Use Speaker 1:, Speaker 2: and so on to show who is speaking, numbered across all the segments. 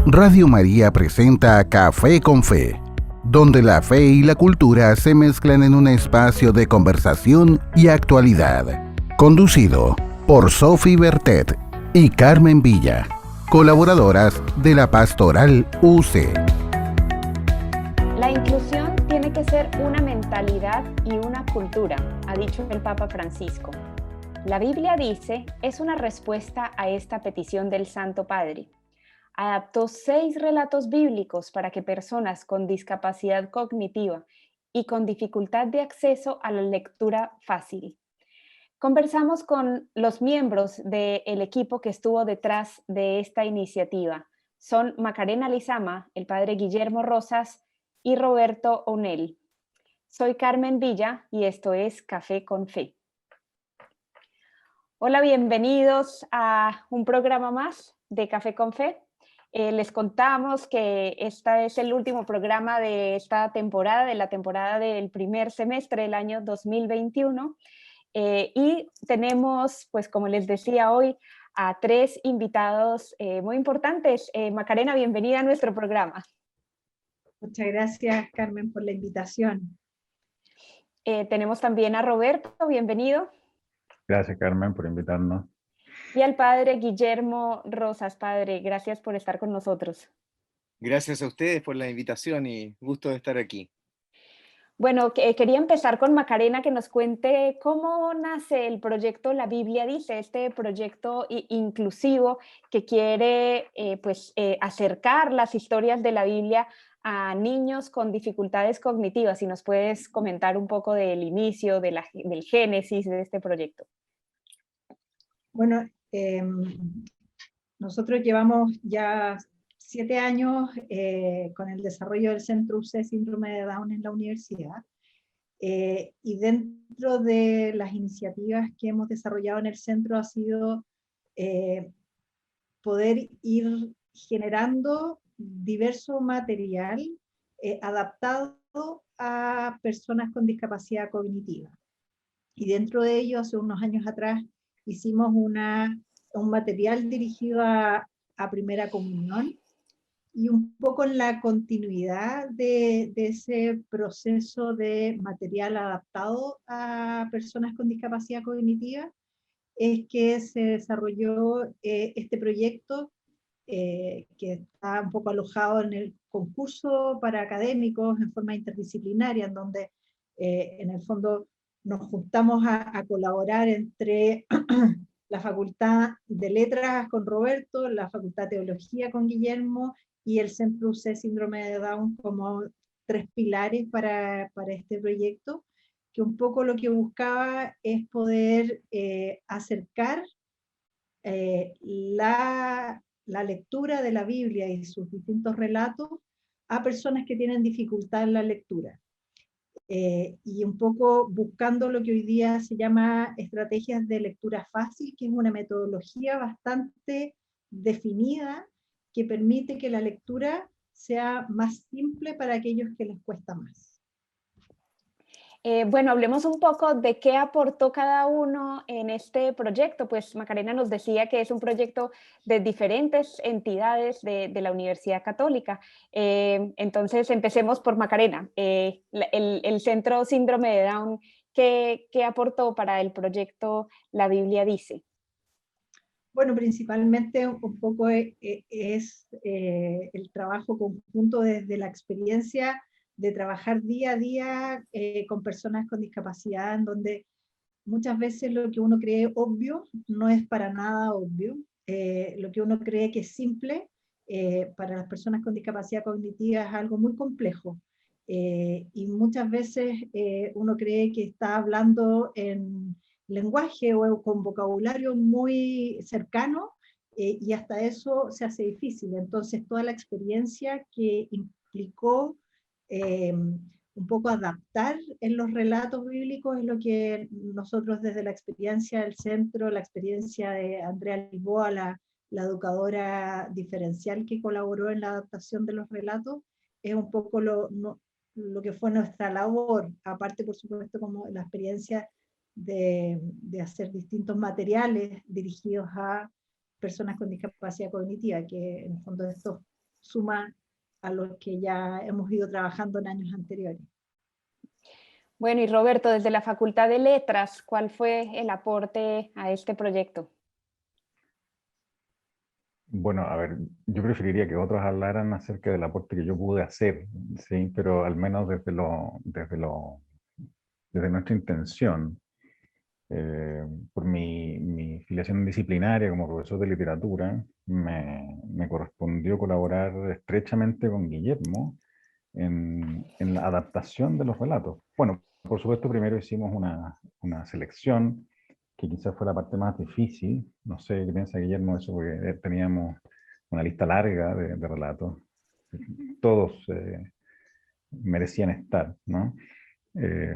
Speaker 1: Radio María presenta Café con Fe, donde la fe y la cultura se mezclan en un espacio de conversación y actualidad. Conducido por Sophie Bertet y Carmen Villa, colaboradoras de la Pastoral UC.
Speaker 2: La inclusión tiene que ser una mentalidad y una cultura, ha dicho el Papa Francisco. La Biblia dice, es una respuesta a esta petición del Santo Padre. Adaptó 6 relatos bíblicos para que personas con discapacidad cognitiva y con dificultad de acceso a la lectura fácil. Conversamos con los miembros del equipo que estuvo detrás de esta iniciativa. Son Macarena Lizama, el padre Guillermo Rosas y Roberto Onel. Soy Carmen Villa y esto es Café con Fe. Hola, bienvenidos a un programa más de Café con Fe. Les contamos que este es el último programa de esta temporada, de la temporada del primer semestre del año 2021. Y tenemos, pues como les decía hoy, a 3 invitados muy importantes. Macarena, bienvenida a nuestro programa.
Speaker 3: Muchas gracias, Carmen, por la invitación.
Speaker 2: Tenemos también a Roberto, bienvenido.
Speaker 4: Gracias, Carmen, por invitarnos.
Speaker 2: Y al padre Guillermo Rosas. Padre, gracias por estar con nosotros.
Speaker 5: Gracias a ustedes por la invitación y gusto de estar aquí.
Speaker 2: Bueno, quería empezar con Macarena, que nos cuente cómo nace el proyecto La Biblia Dice, este proyecto inclusivo que quiere acercar las historias de la Biblia a niños con dificultades cognitivas. Si nos puedes comentar un poco del inicio, del génesis de este proyecto.
Speaker 3: Bueno, nosotros llevamos ya 7 años con el desarrollo del Centro UC Síndrome de Down en la universidad, y dentro de las iniciativas que hemos desarrollado en el centro ha sido poder ir generando diverso material adaptado a personas con discapacidad cognitiva. Y dentro de ello, hace unos años atrás, hicimos un material dirigido a Primera Comunión, y un poco en la continuidad de ese proceso de material adaptado a personas con discapacidad cognitiva, es que se desarrolló este proyecto que está un poco alojado en el concurso para académicos en forma interdisciplinaria, en donde en el fondo nos juntamos a colaborar entre la Facultad de Letras con Roberto, la Facultad de Teología con Guillermo y el Centro UC Síndrome de Down como 3 pilares para este proyecto, que un poco lo que buscaba es poder acercar la lectura de la Biblia y sus distintos relatos a personas que tienen dificultad en la lectura. Y un poco buscando lo que hoy día se llama estrategias de lectura fácil, que es una metodología bastante definida que permite que la lectura sea más simple para aquellos que les cuesta más.
Speaker 2: Bueno, hablemos un poco de qué aportó cada uno en este proyecto. Pues Macarena nos decía que es un proyecto de diferentes entidades de la Universidad Católica. Entonces, empecemos por Macarena. El Centro Síndrome de Down, ¿qué aportó para el proyecto La Biblia Dice?
Speaker 3: Bueno, principalmente un poco es el trabajo conjunto desde la experiencia de trabajar día a día con personas con discapacidad, en donde muchas veces lo que uno cree obvio no es para nada obvio. Lo que uno cree que es simple, para las personas con discapacidad cognitiva es algo muy complejo. Y muchas veces uno cree que está hablando en lenguaje o con vocabulario muy cercano, y hasta eso se hace difícil. Entonces toda la experiencia que implicó un poco adaptar en los relatos bíblicos es lo que nosotros desde la experiencia del centro, la experiencia de Andrea Lisboa, la educadora diferencial que colaboró en la adaptación de los relatos, es un poco lo que fue nuestra labor, aparte por supuesto como la experiencia de hacer distintos materiales dirigidos a personas con discapacidad cognitiva, que en el fondo estos suma a lo que ya hemos ido trabajando en años anteriores.
Speaker 2: Bueno, y Roberto, desde la Facultad de Letras, ¿cuál fue el aporte a este proyecto?
Speaker 4: Bueno, a ver, yo preferiría que otros hablaran acerca del aporte que yo pude hacer, sí, pero al menos desde nuestra intención, por mi filiación disciplinaria como profesor de literatura, me correspondió colaborar estrechamente con Guillermo en la adaptación de los relatos. Bueno, por supuesto, primero hicimos una selección, que quizás fue la parte más difícil. No sé qué piensa Guillermo de eso, porque teníamos una lista larga de relatos. Todos merecían estar, ¿no? Eh,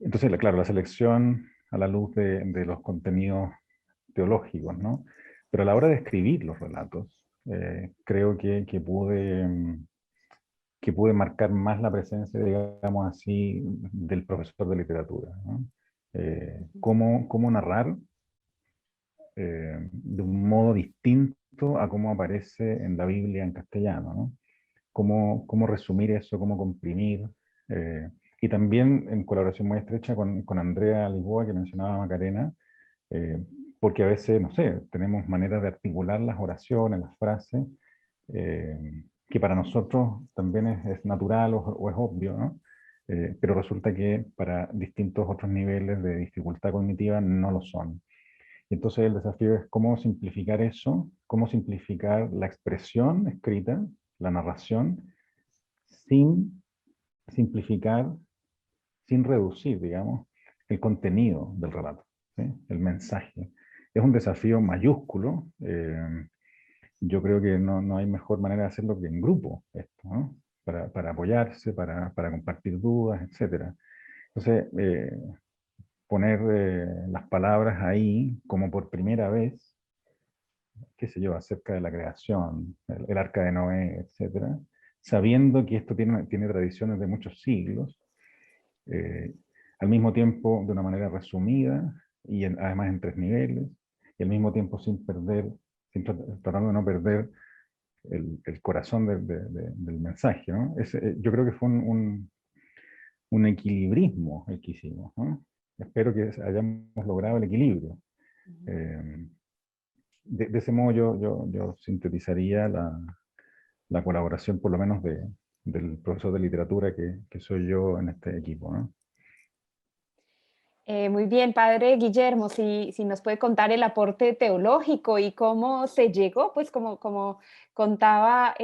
Speaker 4: entonces, claro, la selección a la luz de los contenidos teológicos, ¿no? Pero a la hora de escribir los relatos, creo que pude marcar más la presencia, digamos así, del profesor de literatura, ¿no? Cómo narrar de un modo distinto a cómo aparece en la Biblia en castellano, ¿no? Cómo resumir eso, cómo comprimir, y también en colaboración muy estrecha con Andrea Lisboa, que mencionaba Macarena, eh, porque a veces, no sé, tenemos maneras de articular las oraciones, las frases, que para nosotros también es natural o es obvio, ¿no? Pero resulta que para distintos otros niveles de dificultad cognitiva no lo son. Y entonces el desafío es cómo simplificar eso, cómo simplificar la expresión escrita, la narración, sin simplificar, sin reducir, digamos, el contenido del relato, ¿sí? El mensaje. Es un desafío mayúsculo. Yo creo que no hay mejor manera de hacerlo que en grupo, esto, ¿no? Para apoyarse, para compartir dudas, etc. Entonces, poner las palabras ahí como por primera vez, qué sé yo, acerca de la creación, el arca de Noé, etc., sabiendo que esto tiene tradiciones de muchos siglos, eh, al mismo tiempo de una manera resumida y además en tres niveles, y al mismo tiempo sin perder, tratando de no perder el corazón del mensaje, ¿no? Yo creo que fue un equilibrismo el que hicimos, ¿no? Espero que hayamos logrado el equilibrio. De ese modo yo sintetizaría la colaboración, por lo menos del profesor de literatura que soy yo en este equipo, ¿no?
Speaker 2: Muy bien, padre Guillermo, si nos puede contar el aporte teológico y cómo se llegó, pues como contaba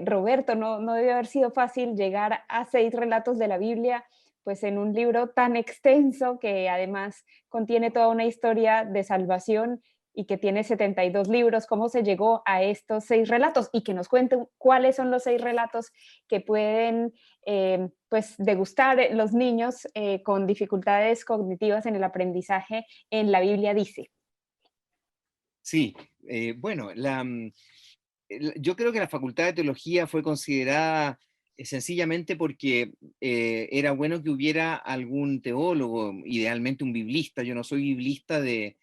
Speaker 2: Roberto, no debe haber sido fácil llegar a 6 relatos de la Biblia, pues en un libro tan extenso que además contiene toda una historia de salvación y que tiene 72 libros, cómo se llegó a estos 6 relatos y que nos cuenten cuáles son los 6 relatos que pueden pues degustar los niños con dificultades cognitivas en el aprendizaje en la Biblia dice.
Speaker 5: Sí, bueno, yo creo que la Facultad de Teología fue considerada sencillamente porque era bueno que hubiera algún teólogo, idealmente un biblista. Yo no soy biblista de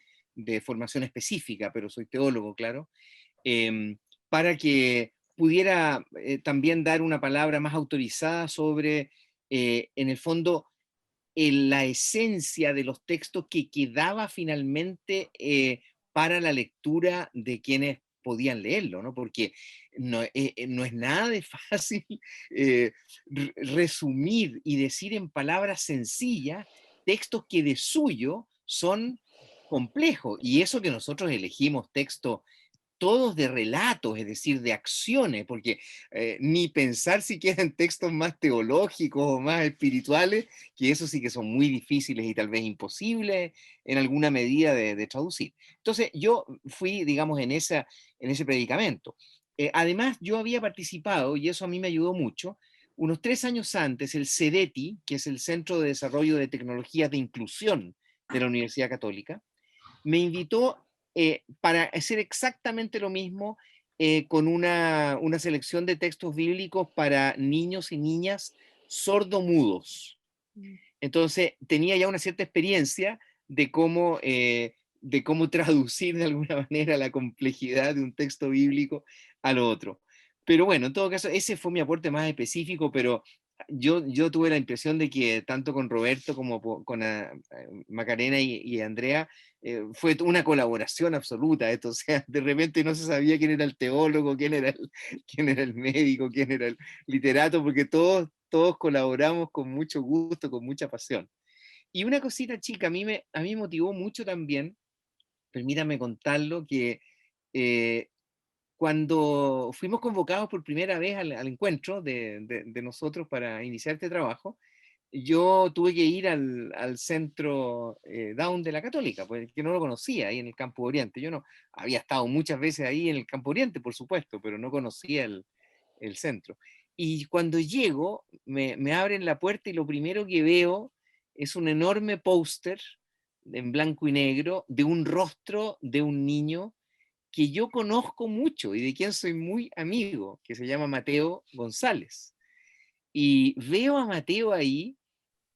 Speaker 5: formación específica, pero soy teólogo, claro, para que pudiera también dar una palabra más autorizada sobre, en el fondo, la esencia de los textos que quedaba finalmente para la lectura de quienes podían leerlo, ¿no? Porque no es nada de fácil resumir y decir en palabras sencillas textos que de suyo son complejos. Y eso que nosotros elegimos textos todos de relatos, es decir, de acciones, porque ni pensar siquiera en textos más teológicos o más espirituales, que eso sí que son muy difíciles y tal vez imposibles en alguna medida de traducir. Entonces yo fui, digamos, en ese predicamento. Además, yo había participado, y eso a mí me ayudó mucho, unos 3 años antes, el CEDETI, que es el Centro de Desarrollo de Tecnologías de Inclusión de la Universidad Católica, me invitó para hacer exactamente lo mismo con una selección de textos bíblicos para niños y niñas sordomudos. Entonces tenía ya una cierta experiencia de cómo traducir de alguna manera la complejidad de un texto bíblico a lo otro. Pero bueno, en todo caso, ese fue mi aporte más específico, pero yo tuve la impresión de que tanto con Roberto como con Macarena y Andrea, fue una colaboración absoluta esto, o sea, de repente no se sabía quién era el teólogo, quién era el médico, quién era el literato, porque todos colaboramos con mucho gusto, con mucha pasión. Y una cosita chica, a mí me motivó mucho también, permítame contarlo, que eh, cuando fuimos convocados por primera vez al encuentro de nosotros para iniciar este trabajo, yo tuve que ir al centro Down de la Católica, pues, que no lo conocía ahí en el Campo Oriente. Yo no había estado muchas veces ahí en el Campo Oriente, por supuesto, pero no conocía el centro. Y cuando llego, me abren la puerta y lo primero que veo es un enorme póster en blanco y negro de un rostro de un niño que yo conozco mucho y de quien soy muy amigo, que se llama Mateo González. Y veo a Mateo ahí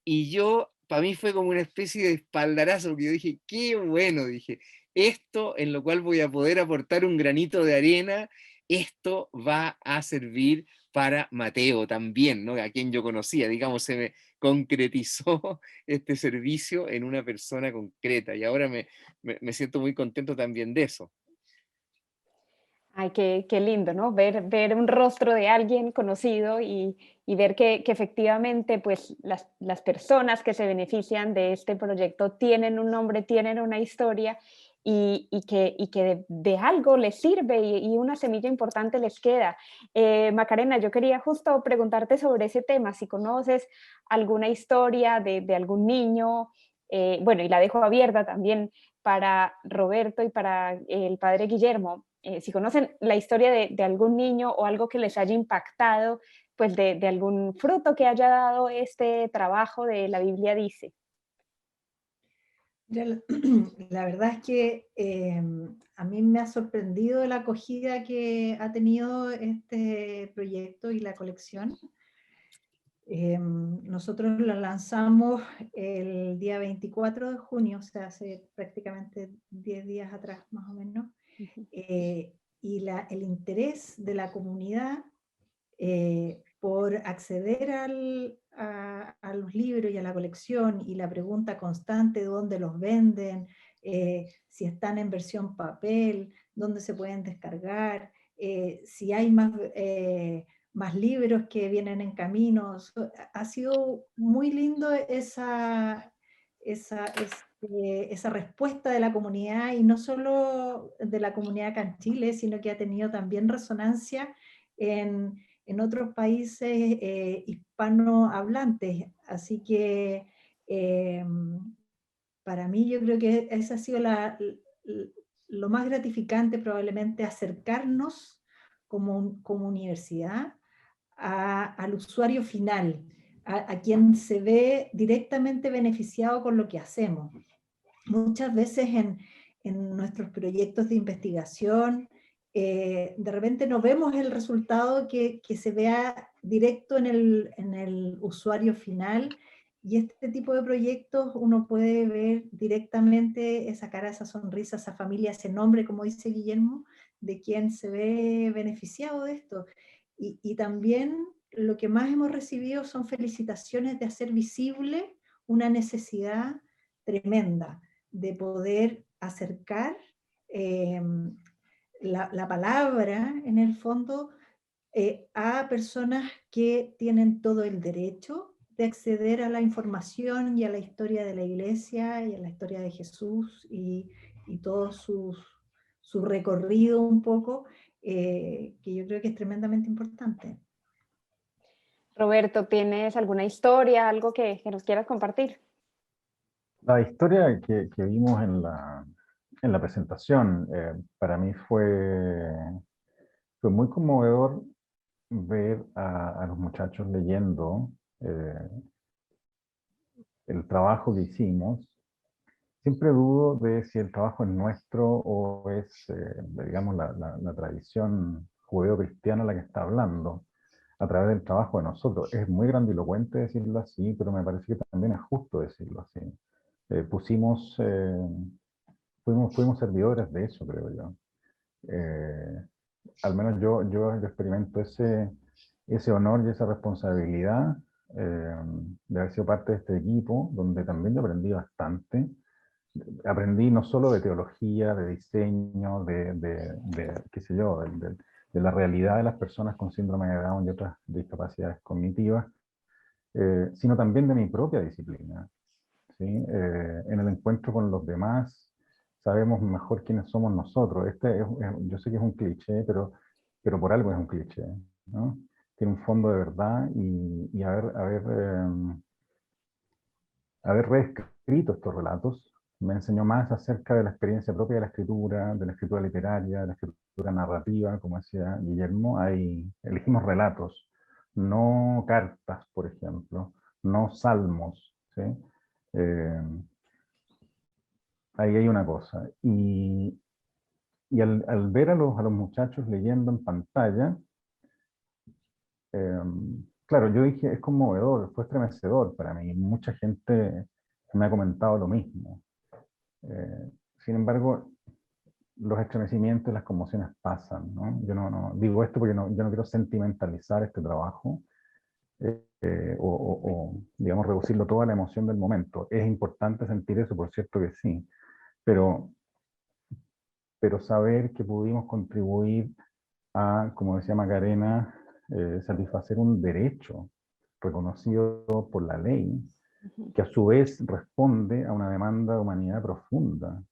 Speaker 5: y yo, para mí fue como una especie de espaldarazo, porque yo dije, qué bueno, dije, esto en lo cual voy a poder aportar un granito de arena, esto va a servir para Mateo también, ¿no? A quien yo conocía, digamos, se me concretizó este servicio en una persona concreta y ahora me siento muy contento también de eso.
Speaker 2: Ay, qué lindo, ¿no? Ver un rostro de alguien conocido y ver que efectivamente pues las personas que se benefician de este proyecto tienen un nombre, tienen una historia y que de algo les sirve y una semilla importante les queda. Macarena, yo quería justo preguntarte sobre ese tema, si conoces alguna historia de algún niño, bueno, y la dejo abierta también para Roberto y para el padre Guillermo, si conocen la historia de algún niño o algo que les haya impactado, pues de algún fruto que haya dado este trabajo de la Biblia dice.
Speaker 3: Ya la verdad es que a mí me ha sorprendido la acogida que ha tenido este proyecto y la colección. Nosotros la lanzamos el día 24 de junio, o sea, hace prácticamente 10 días atrás más o menos.
Speaker 2: Ujú.
Speaker 3: Y el interés de la comunidad por acceder a los libros y a la colección y la pregunta constante de dónde los venden, si están en versión papel, dónde se pueden descargar, si hay más libros que vienen en camino. Ha sido muy lindo esa respuesta de la comunidad, y no solo de la comunidad acá en Chile, sino que ha tenido también resonancia en otros países hispanohablantes. Así que para mí yo creo que esa ha sido lo más gratificante, probablemente, acercarnos como universidad al usuario final, a quien se ve directamente beneficiado con lo que hacemos. Muchas veces en nuestros proyectos de investigación, de repente no vemos el resultado que se vea directo en el usuario final, y este tipo de proyectos uno puede ver directamente esa cara, esa sonrisa, esa familia, ese nombre, como dice Guillermo, de quien se ve beneficiado de esto. Y también lo que más hemos recibido son felicitaciones de hacer visible una necesidad tremenda de poder acercar eh, la palabra, en el fondo, a personas que tienen todo el derecho de acceder a la información y a la historia de la Iglesia y a la historia de Jesús y todo su recorrido un poco, que yo creo que es tremendamente importante.
Speaker 2: Roberto, ¿tienes alguna historia, algo que nos quieras compartir?
Speaker 4: La historia que vimos en la presentación, para mí fue muy conmovedor ver a los muchachos leyendo eh, el trabajo que hicimos. Siempre dudo de si el trabajo es nuestro o es, digamos, la tradición judeo-cristiana la que está hablando a través del trabajo de nosotros. Es muy grandilocuente decirlo así, pero me parece que también es justo decirlo así. Pusimos, fuimos servidores de eso, creo yo. al menos yo experimento ese honor y esa responsabilidad de haber sido parte de este equipo, donde también yo aprendí bastante. Aprendí no solo de teología, de diseño, qué sé yo, de la realidad de las personas con síndrome de Down y otras discapacidades cognitivas, sino también de mi propia disciplina, ¿sí? En el encuentro con los demás sabemos mejor quiénes somos nosotros. Yo sé que es un cliché, pero por algo es un cliché, ¿no? Tiene un fondo de verdad y haber reescrito estos relatos me enseñó más acerca de la experiencia propia de la escritura literaria, de la escritura narrativa, como decía Guillermo. Elegimos relatos, no cartas, por ejemplo, no salmos, ¿sí? Eh, Ahí hay una cosa. Y al ver a los muchachos leyendo en pantalla, claro, yo dije, es conmovedor, fue estremecedor para mí. Mucha gente me ha comentado lo mismo. Sin embargo, los estremecimientos y las conmociones pasan, ¿no? Yo no digo esto porque yo no quiero sentimentalizar este trabajo, digamos, reducirlo todo a la emoción del momento. Es importante sentir eso, por cierto que sí, pero, pero saber que pudimos contribuir a, como decía Macarena, satisfacer un derecho reconocido por la ley, que a su vez responde a una demanda de humanidad profunda.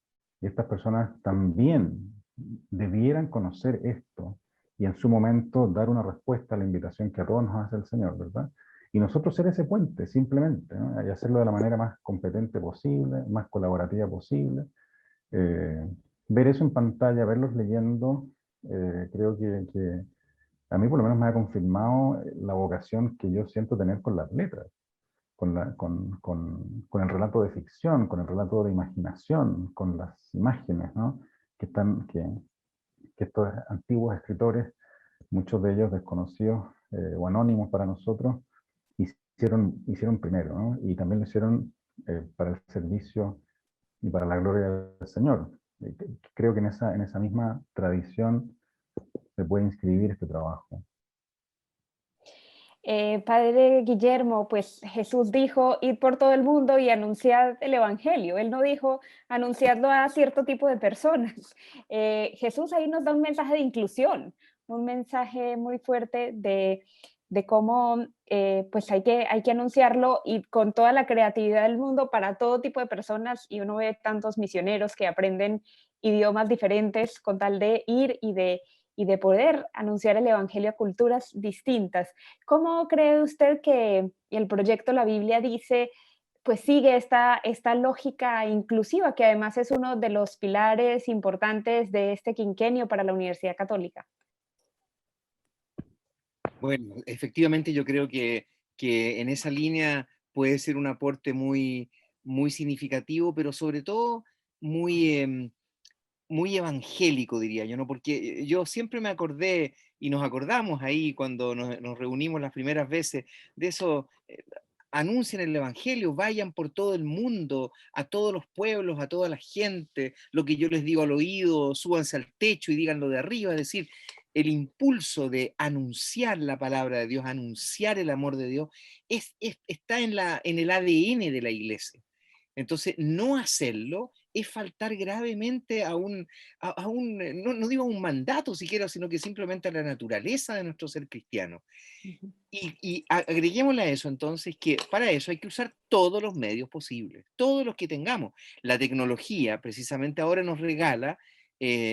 Speaker 4: Y estas personas también debieran conocer esto y en su momento dar una respuesta a la invitación que a todos nos hace el Señor, ¿verdad? Y nosotros ser ese puente, simplemente, ¿no? Y hacerlo de la manera más competente posible, más colaborativa posible. Eh, Ver eso en pantalla, verlos leyendo, creo que a mí por lo menos me ha confirmado la vocación que yo siento tener con las letras, con el relato de ficción, con el relato de imaginación, con las imágenes, ¿no? Que estos antiguos escritores, muchos de ellos desconocidos o anónimos para nosotros, hicieron primero, ¿no? Y también lo hicieron para el servicio y para la gloria del Señor. Creo que en esa misma tradición se puede inscribir este trabajo.
Speaker 2: Padre Guillermo, pues Jesús dijo, id por todo el mundo y anunciad el Evangelio. Él no dijo anunciarlo a cierto tipo de personas. Jesús ahí nos da un mensaje de inclusión, un mensaje muy fuerte de cómo pues hay que anunciarlo y con toda la creatividad del mundo para todo tipo de personas. Y uno ve tantos misioneros que aprenden idiomas diferentes con tal de ir y de poder anunciar el Evangelio a culturas distintas. ¿Cómo cree usted que el proyecto La Biblia dice, pues sigue esta lógica inclusiva, que además es uno de los pilares importantes de este quinquenio para la Universidad Católica?
Speaker 5: Bueno, efectivamente yo creo que en esa línea puede ser un aporte muy, muy significativo, pero sobre todo muy, muy evangélico, diría yo, ¿no? Porque yo siempre me acordé y nos acordamos ahí cuando nos reunimos las primeras veces de eso, anuncien el evangelio, vayan por todo el mundo, a todos los pueblos, a toda la gente, lo que yo les digo al oído, súbanse al techo y díganlo de arriba, es decir, el impulso de anunciar la palabra de Dios, anunciar el amor de Dios, está en el ADN de la iglesia. Entonces, no hacerlo es faltar gravemente no digo a un mandato siquiera, sino que simplemente a la naturaleza de nuestro ser cristiano.
Speaker 2: Ujú.
Speaker 5: Y agreguémosle a eso entonces que para eso hay que usar todos los medios posibles, todos los que tengamos. La tecnología precisamente ahora nos regala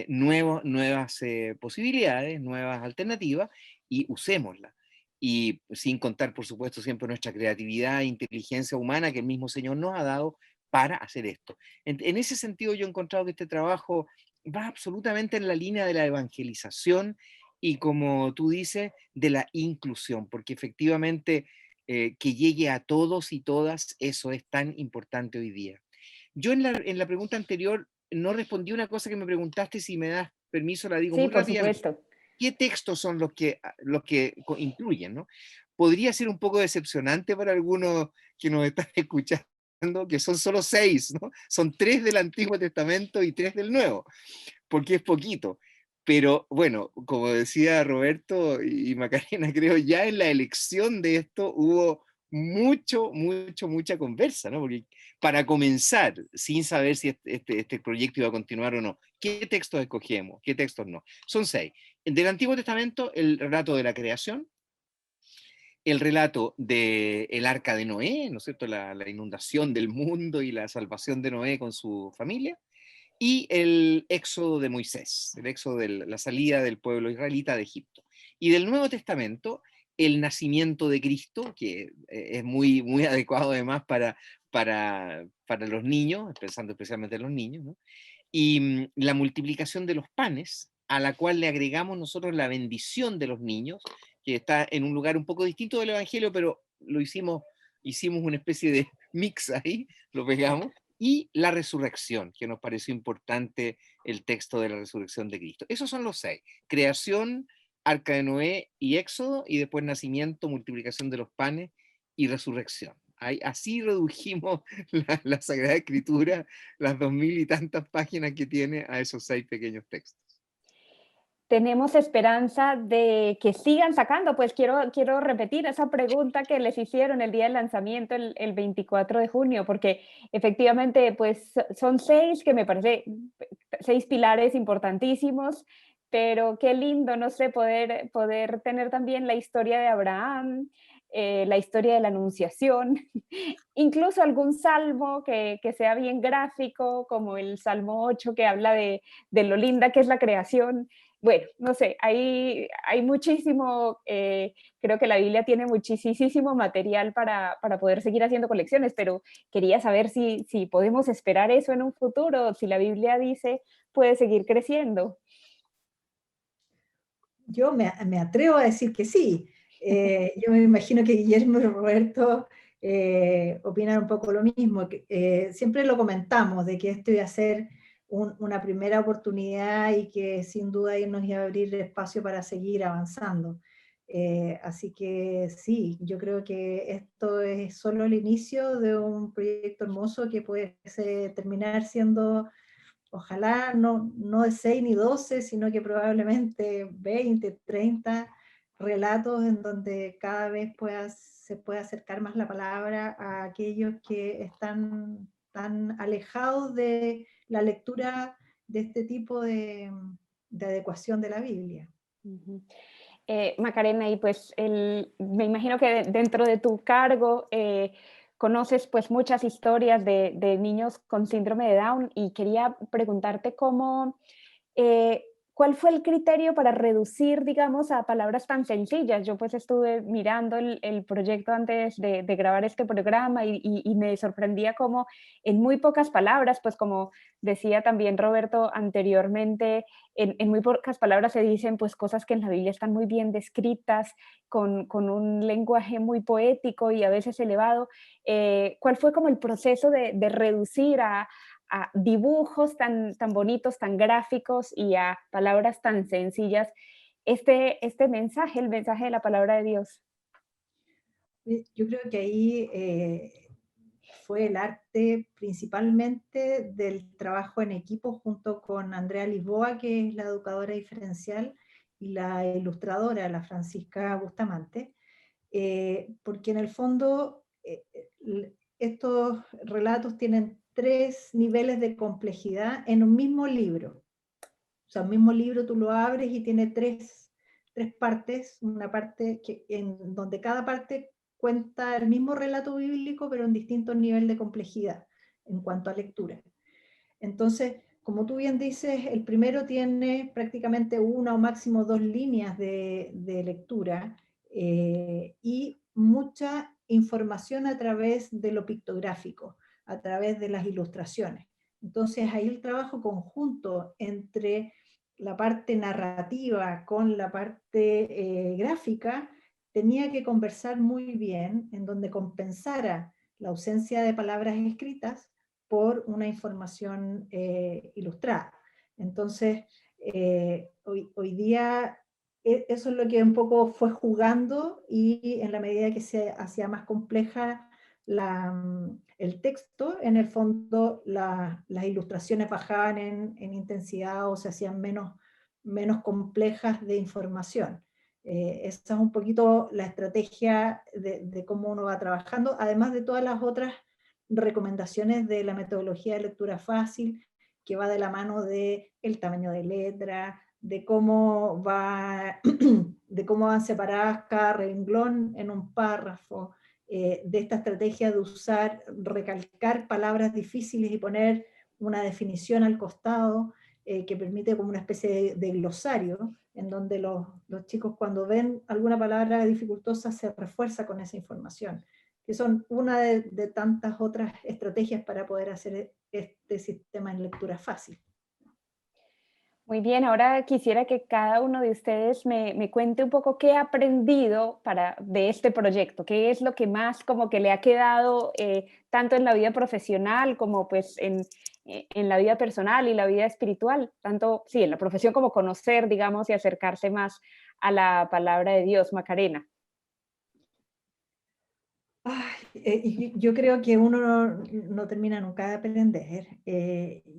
Speaker 5: nuevas posibilidades, nuevas alternativas, y usémoslas. Y sin contar, por supuesto, siempre nuestra creatividad e inteligencia humana que el mismo Señor nos ha dado para hacer esto. En ese sentido, yo he encontrado que este trabajo va absolutamente en la línea de la evangelización y, como tú dices, de la inclusión, porque efectivamente que llegue a todos y todas, eso es tan importante hoy día. Yo en la pregunta anterior no respondí una cosa que me preguntaste, si me das permiso la digo
Speaker 2: Sí,
Speaker 5: muy
Speaker 2: por
Speaker 5: rápidamente.
Speaker 2: supuesto.
Speaker 5: ¿Qué textos son los que incluyen, ¿no? Podría ser un poco decepcionante para algunos que nos están escuchando, que son solo 6, ¿no? Son 3 del Antiguo Testamento y 3 del Nuevo, porque es poquito. Pero bueno, como decía Roberto y Macarena, creo ya en la elección de esto hubo mucha conversa, ¿no? Porque para comenzar, sin saber si este proyecto iba a continuar o no, ¿qué textos escogemos? ¿Qué textos no? Son 6. Del Antiguo Testamento, el relato de la creación, el relato del arca de Noé, ¿no es cierto? La inundación del mundo y la salvación de Noé con su familia, y el éxodo de Moisés, el éxodo de la salida del pueblo israelita de Egipto. Y del Nuevo Testamento, el nacimiento de Cristo, que es muy adecuado además para los niños, pensando especialmente en los niños, ¿no? Y la multiplicación de los panes, a la cual le agregamos nosotros la bendición de los niños, que está en un lugar un poco distinto del Evangelio, pero hicimos una especie de mix ahí, lo pegamos, y la resurrección, que nos pareció importante el texto de la resurrección de Cristo. Esos son los 6. Creación, Arca de Noé y Éxodo, y después nacimiento, multiplicación de los panes y resurrección. Así redujimos la Sagrada Escritura, las 2000 y tantas páginas que tiene, a esos 6 pequeños textos.
Speaker 2: Tenemos esperanza de que sigan sacando, pues quiero repetir esa pregunta que les hicieron el día del lanzamiento, el 24 de junio, porque efectivamente pues son 6 que me parece 6 pilares importantísimos, pero qué lindo, no sé, poder tener también la historia de Abraham, la historia de la Anunciación, incluso algún salmo que sea bien gráfico, como el Salmo 8 que habla de lo linda que es la creación. Bueno, no sé, hay muchísimo, creo que la Biblia tiene muchísimo material para poder seguir haciendo colecciones, pero quería saber si podemos esperar eso en un futuro, si la Biblia dice puede seguir creciendo.
Speaker 3: Yo me atrevo a decir que sí. Yo me imagino que Guillermo y Roberto opinan un poco lo mismo. Siempre lo comentamos, de que esto iba a ser una primera oportunidad y que sin duda nos iba a abrir espacio para seguir avanzando. Así que sí, yo creo que esto es solo el inicio de un proyecto hermoso que puede terminar siendo, ojalá no de 6 ni 12, sino que probablemente 20, 30 relatos en donde cada vez se puede acercar más la palabra a aquellos que están tan alejados de la lectura de este tipo de adecuación de la Biblia.
Speaker 2: Ujú. Macarena, y pues me imagino que dentro de tu cargo conoces pues muchas historias de niños con síndrome de Down y quería preguntarte eh, ¿cuál fue el criterio para reducir, digamos, a palabras tan sencillas? Yo pues estuve mirando el proyecto antes de grabar este programa y me sorprendía cómo en muy pocas palabras, pues como decía también Roberto anteriormente, en muy pocas palabras se dicen pues cosas que en la Biblia están muy bien descritas, con un lenguaje muy poético y a veces elevado. ¿Cuál fue como el proceso de reducir a dibujos tan bonitos, tan gráficos y a palabras tan sencillas este mensaje, el mensaje de la palabra de Dios?
Speaker 3: Yo creo que ahí fue el arte principalmente del trabajo en equipo junto con Andrea Lisboa, que es la educadora diferencial, y la ilustradora, la Francisca Bustamante, porque en el fondo estos relatos tienen 3 niveles de complejidad en un mismo libro. O sea, un mismo libro tú lo abres y tiene tres partes, una parte en donde cada parte cuenta el mismo relato bíblico, pero en distintos niveles de complejidad en cuanto a lectura. Entonces, como tú bien dices, el primero tiene prácticamente una o máximo 2 líneas de lectura y mucha información a través de lo pictográfico, a través de las ilustraciones. Entonces, ahí el trabajo conjunto entre la parte narrativa con la parte gráfica tenía que conversar muy bien, en donde compensara la ausencia de palabras escritas por una información ilustrada. Entonces, hoy día eso es lo que un poco fue jugando, y en la medida que se hacía más compleja el texto, en el fondo las ilustraciones bajaban en intensidad o se hacían menos complejas de información. Esa es un poquito la estrategia de cómo uno va trabajando, además de todas las otras recomendaciones de la metodología de lectura fácil, que va de la mano del tamaño de letra, de cómo van separadas cada renglón en un párrafo, de esta estrategia de usar, recalcar palabras difíciles y poner una definición al costado, que permite como una especie de glosario, en donde los chicos cuando ven alguna palabra dificultosa se refuerza con esa información, que son una de tantas otras estrategias para poder hacer este sistema en lectura fácil.
Speaker 2: Muy bien, ahora quisiera que cada uno de ustedes me cuente un poco qué ha aprendido de este proyecto, qué es lo que más como que le ha quedado tanto en la vida profesional como pues en la vida personal y la vida espiritual, tanto sí, en la profesión como conocer, digamos, y acercarse más a la palabra de Dios, Macarena.
Speaker 3: Ay, yo creo que uno no termina nunca de aprender.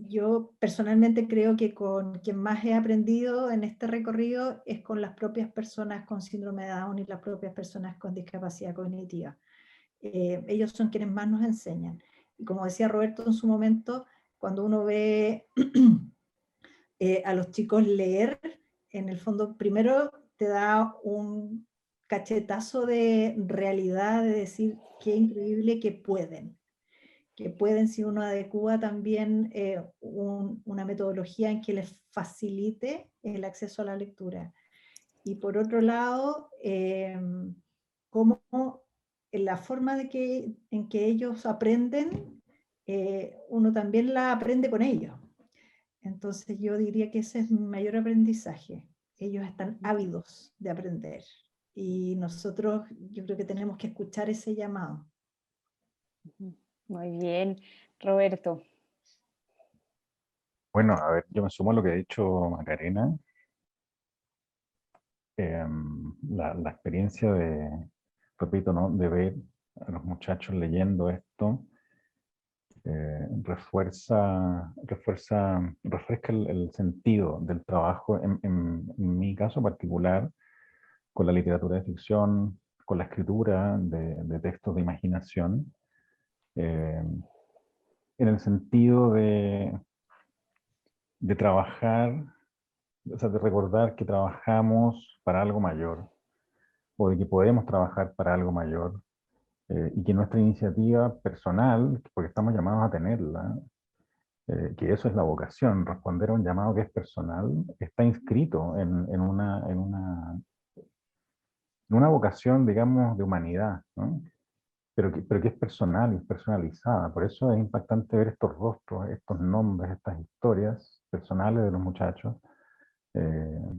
Speaker 3: Yo personalmente creo que con quien más he aprendido en este recorrido es con las propias personas con síndrome de Down y las propias personas con discapacidad cognitiva. Ellos son quienes más nos enseñan. Y como decía Roberto en su momento, cuando uno ve a los chicos leer, en el fondo primero te da un cachetazo de realidad, de decir qué increíble que pueden si uno adecua también una metodología en que les facilite el acceso a la lectura. Y por otro lado, cómo en la forma en que ellos aprenden, uno también la aprende con ellos. Entonces yo diría que ese es mi mayor aprendizaje. Ellos están ávidos de aprender y nosotros yo creo que tenemos que escuchar ese llamado.
Speaker 2: Muy bien, Roberto.
Speaker 4: Bueno, a ver, yo me sumo a lo que ha dicho Macarena. La experiencia repito, ¿no? De ver a los muchachos leyendo esto, refresca el sentido del trabajo, en mi caso particular, con la literatura de ficción, con la escritura de textos de imaginación, en el sentido de trabajar, o sea, de recordar que trabajamos para algo mayor, o de que podemos trabajar para algo mayor, y que nuestra iniciativa personal, porque estamos llamados a tenerla, que eso es la vocación, responder a un llamado que es personal, está inscrito en una vocación, digamos, de humanidad, ¿no? Pero que es personal y es personalizada. Por eso es impactante ver estos rostros, estos nombres, estas historias personales de los muchachos, eh,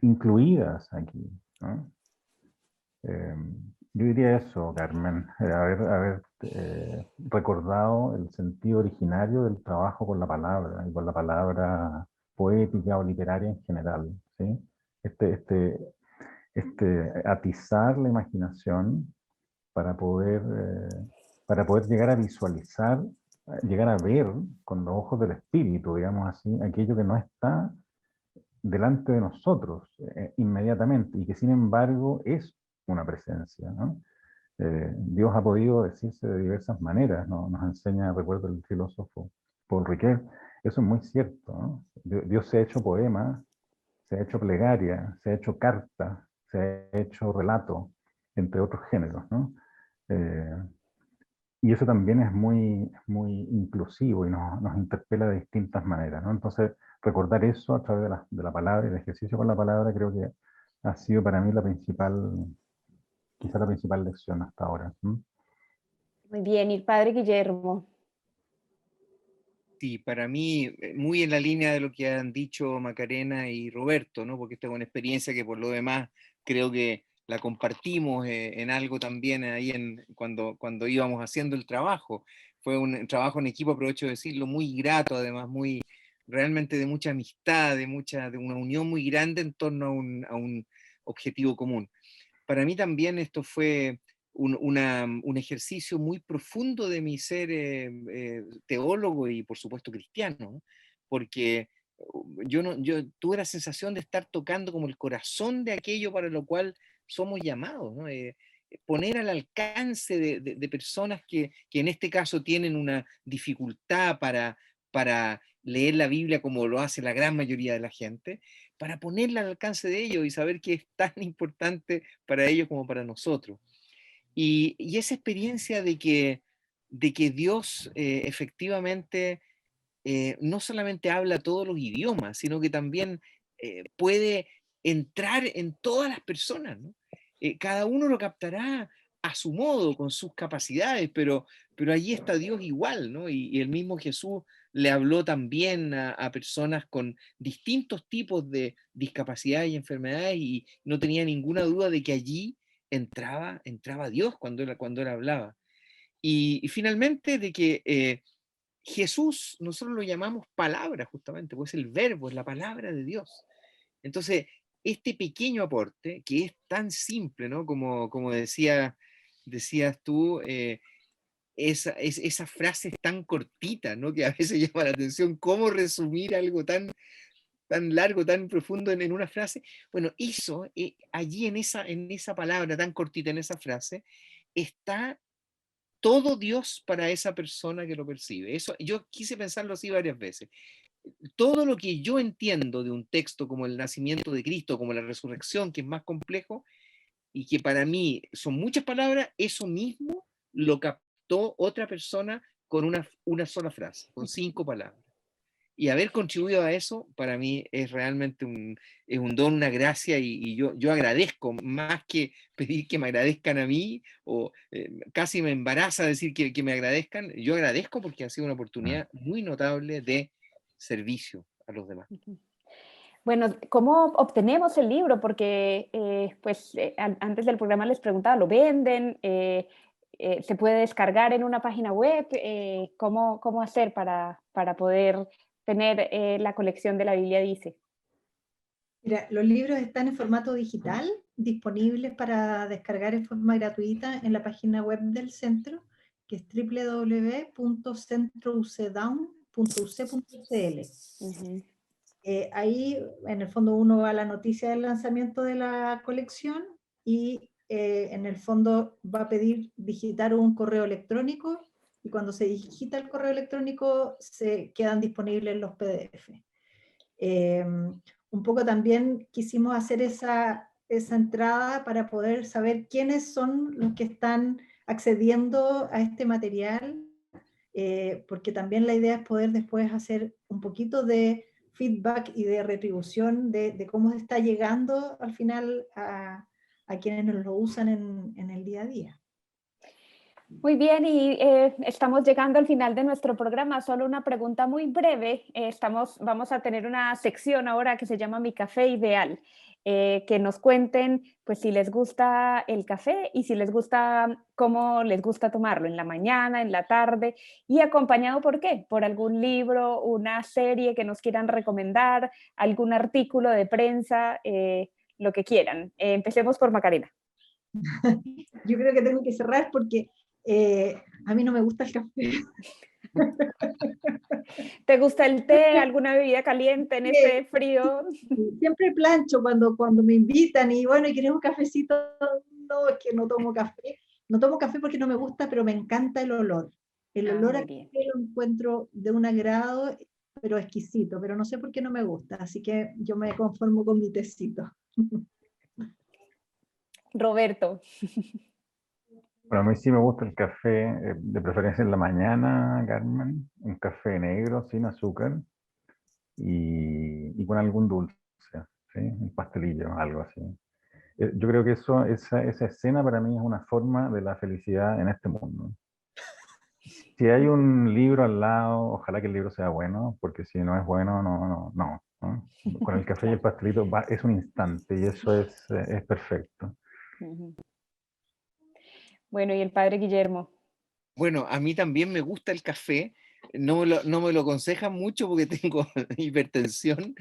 Speaker 4: incluidas aquí, ¿no? Yo diría eso, Carmen, haber recordado el sentido originario del trabajo con la palabra y con la palabra poética o literaria en general, ¿sí? Atizar la imaginación para poder llegar a visualizar, llegar a ver con los ojos del espíritu, digamos así, aquello que no está delante de nosotros inmediatamente y que sin embargo es una presencia, ¿no? Dios ha podido decirse de diversas maneras, ¿no? Nos enseña, recuerdo el filósofo Paul Ricoeur, eso es muy cierto, ¿no? Dios se ha hecho poema, se ha hecho plegaria, se ha hecho carta, se ha hecho relato, entre otros géneros, ¿no? Eh, y eso también es muy inclusivo y nos interpela de distintas maneras, ¿no? Entonces, recordar eso a través de la palabra y el ejercicio con la palabra creo que ha sido para mí quizá la principal lección hasta ahora.
Speaker 2: Muy bien, y el padre Guillermo.
Speaker 5: Sí, para mí, muy en la línea de lo que han dicho Macarena y Roberto, ¿no? Porque esta es una experiencia que por lo demás creo que la compartimos en algo también ahí cuando íbamos haciendo el trabajo. Fue un trabajo en equipo, aprovecho de decirlo, muy grato, además, realmente de mucha amistad, de una unión muy grande en torno a un objetivo común. Para mí también esto fue un ejercicio muy profundo de mi ser teólogo y por supuesto cristiano, ¿no? Porque tuve la sensación de estar tocando como el corazón de aquello para lo cual somos llamados, ¿no? Poner al alcance de personas que en este caso tienen una dificultad para leer la Biblia como lo hace la gran mayoría de la gente, para ponerla al alcance de ellos y saber que es tan importante para ellos como para nosotros. Y esa experiencia de que Dios efectivamente no solamente habla todos los idiomas, sino que también puede entrar en todas las personas, ¿no? Cada uno lo captará a su modo, con sus capacidades, pero allí está Dios igual, ¿no? Y el mismo Jesús le habló también a personas con distintos tipos de discapacidades y enfermedades y no tenía ninguna duda de que allí entraba Dios cuando él hablaba. Y finalmente de que Jesús, nosotros lo llamamos palabra justamente, pues el verbo, es la palabra de Dios. Entonces, este pequeño aporte, que es tan simple, ¿no? Como decías tú, esa frase es tan cortita, ¿no? Que a veces llama la atención, cómo resumir algo tan largo, tan profundo en una frase. Bueno, eso, allí en esa palabra tan cortita, en esa frase, está todo Dios para esa persona que lo percibe. Eso, yo quise pensarlo así varias veces. Todo lo que yo entiendo de un texto como el nacimiento de Cristo, como la resurrección, que es más complejo, y que para mí son muchas palabras, eso mismo lo captó otra persona con una sola frase, con 5 palabras. Y haber contribuido a eso, para mí es realmente es un don, una gracia, y yo agradezco, más que pedir que me agradezcan a mí, o casi me embaraza decir que me agradezcan, yo agradezco porque ha sido una oportunidad muy notable de servicio a los demás.
Speaker 2: Bueno, ¿cómo obtenemos el libro? Porque antes del programa les preguntaba, ¿lo venden? ¿Se puede descargar en una página web? ¿Cómo hacer para poder tener la colección de la Biblia Dice?
Speaker 3: Mira, los libros están en formato digital, disponibles para descargar en forma gratuita en la página web del centro, que es www.centroucdown.uc.cl.
Speaker 2: Uh-huh.
Speaker 3: Ahí, en el fondo, uno va a la noticia del lanzamiento de la colección y en el fondo va a pedir digitar un correo electrónico, y cuando se digita el correo electrónico se quedan disponibles los PDF. Un poco también quisimos hacer esa entrada para poder saber quiénes son los que están accediendo a este material, porque también la idea es poder después hacer un poquito de feedback y de retribución de cómo está llegando al final a quienes nos lo usan en el día a día.
Speaker 2: Muy bien, y estamos llegando al final de nuestro programa. Solo una pregunta muy breve. Vamos a tener una sección ahora que se llama Mi Café Ideal. Que nos cuenten, pues, si les gusta el café y si les gusta, cómo les gusta tomarlo, en la mañana, en la tarde, y acompañado por qué, por algún libro, una serie que nos quieran recomendar, algún artículo de prensa, lo que quieran. Empecemos por Macarena.
Speaker 3: Yo creo que tengo que cerrar porque a mí no me gusta el café.
Speaker 2: ¿Te gusta el té, alguna bebida caliente en este frío?
Speaker 3: Siempre plancho cuando me invitan y bueno, y quieres un cafecito. No, es que no tomo café. No tomo café porque no me gusta, pero me encanta el olor. El olor a café lo encuentro de un agrado, pero exquisito, pero no sé por qué no me gusta, así que yo me conformo con mi tecito.
Speaker 2: Roberto.
Speaker 4: Bueno, a mí sí me gusta el café, de preferencia en la mañana, Carmen, un café negro, sin azúcar, y con algún dulce, ¿sí? Un pastelillo, algo así. Yo creo que esa escena para mí es una forma de la felicidad en este mundo. Si hay un libro al lado, ojalá que el libro sea bueno, porque si no es bueno, no. Con el café y el pastelito es un instante, y eso es perfecto.
Speaker 2: Bueno, y el padre Guillermo.
Speaker 5: Bueno, a mí también me gusta el café. No me lo aconsejan mucho porque tengo hipertensión,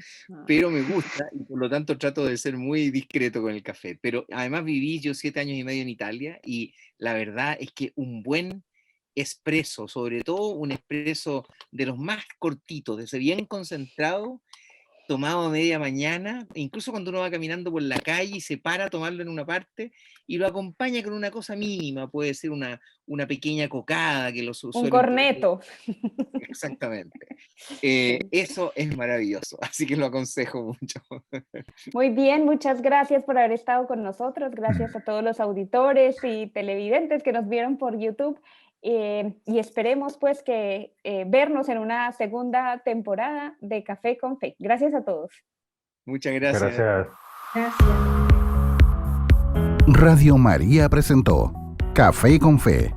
Speaker 5: pero me gusta y por lo tanto trato de ser muy discreto con el café. Pero además viví yo 7 años y medio en Italia y la verdad es que un buen espresso, sobre todo un espresso de los más cortitos, de ese bien concentrado, tomado a media mañana, incluso cuando uno va caminando por la calle y se para a tomarlo en una parte y lo acompaña con una cosa mínima, puede ser una pequeña cocada que lo
Speaker 2: Un corneto.
Speaker 5: Exactamente. Eso es maravilloso, así que lo aconsejo mucho.
Speaker 2: Muy bien, muchas gracias por haber estado con nosotros. Gracias a todos los auditores y televidentes que nos vieron por YouTube. Y esperemos pues que vernos en una segunda temporada de Café con Fe. Gracias a todos.
Speaker 5: Muchas gracias.
Speaker 3: Gracias.
Speaker 1: Radio María presentó Café con Fe,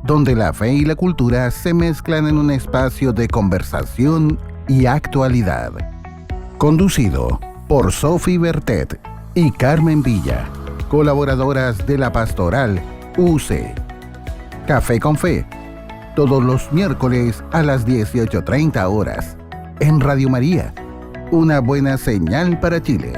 Speaker 1: donde la fe y la cultura se mezclan en un espacio de conversación y actualidad. Conducido por Sofi Bertet y Carmen Villa, colaboradoras de la Pastoral UC. Café con Fe, todos los miércoles a las 18:30 horas, en Radio María, una buena señal para Chile.